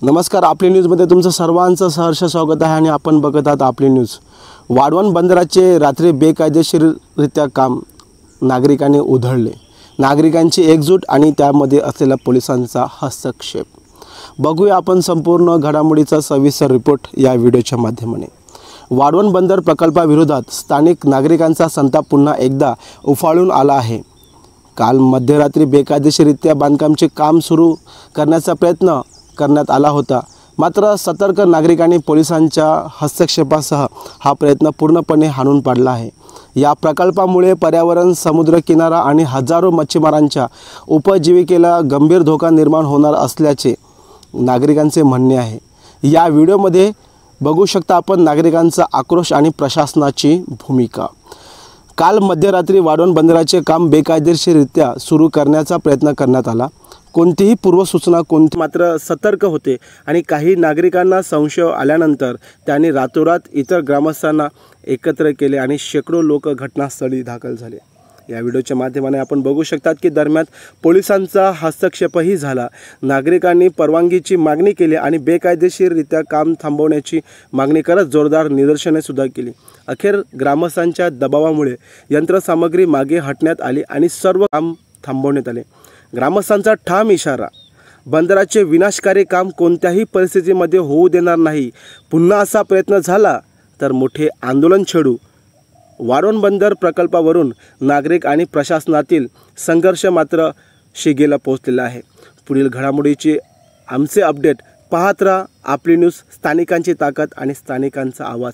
नमस्कार, आपली न्यूजमध्ये तुमचं सर्वांचं सहर्ष स्वागत आहे आणि आपण बघत आहात आपली न्यूज। वाढवण बंदराचे रात्री बेकायदेशीररित्या काम नागरिकांनी उधळले। नागरिकांची एकजूट आणि त्यामध्ये असलेला पोलिसांचा हस्तक्षेप। बघूया आपण संपूर्ण घडामोडीचा सविस्तर रिपोर्ट या व्हिडिओच्या माध्यमाने। वाढवण बंदर प्रकल्पाविरोधात स्थानिक नागरिकांचा संताप पुन्हा एकदा उफाळून आला आहे। काल मध्यरात्री बेकायदेशीररित्या बांधकामाचे काम सुरू करण्याचा प्रयत्न करण्यात आला होता, मात्र सतर्क नागरिकांनी पोलिसांच्या हस्तक्षेपासह हा प्रयत्न पूर्णपणे हाणून पाडला आहे। या प्रकल्पामुळे पर्यावरण, समुद्र किनारा आणि हजारो मच्छीमारांच्या उपजीविकेला गंभीर धोका निर्माण होणार असल्याचे नागरिकांचे म्हणणे आहे। या व्हिडिओमध्ये बघू शकता आपण नागरिकांचा आक्रोश आणि प्रशासनाची भूमिका। काल मध्यरात्री वाढवण बंदराचे काम बेकायदेशीररित्या सुरू करण्याचा प्रयत्न करण्यात आला। कोणतीही पूर्वसूचना मात्र सतर्क होते आणि काही नागरिकांना संशय आल्यानंतर त्यांनी रातोरात इतर ग्रामस्थांना एकत्र केले आणि शेकडो लोक घटनास्थळी दाखल झाले। या व्हिडिओच्या माध्यमाने आपण बघू शकतात की दरम्यान पोलिसांचा हस्तक्षेपही झाला। नागरिकांनी परवानगीची मागणी केली आणि बेकायदेशीररित्या काम थांबवण्याची मागणी करत जोरदार निदर्शने सुद्धा केली। अखेर ग्रामस्थांच्या दबावामुळे यंत्रसामग्री मागे हटण्यात आली आणि सर्व काम थांबवण्यात आले। ग्रामस्थांचा ठाम इशारा, बंदराचे विनाशकारी काम कोणत्याही परिस्थितीमध्ये होऊ देणार नाही। पुन्हा असा प्रयत्न झाला तर मोठे आंदोलन छेडू। वाढवण बंदर प्रकल्पावरून नागरिक आणि प्रशासनातील संघर्ष मात्र शिगेला पोहोचलेला आहे। पुढील घडामोडीचे आमचे अपडेट पाहत राहा आपली न्यूज। स्थानिकांची ताकद आणि स्थानिकांचा आवाज।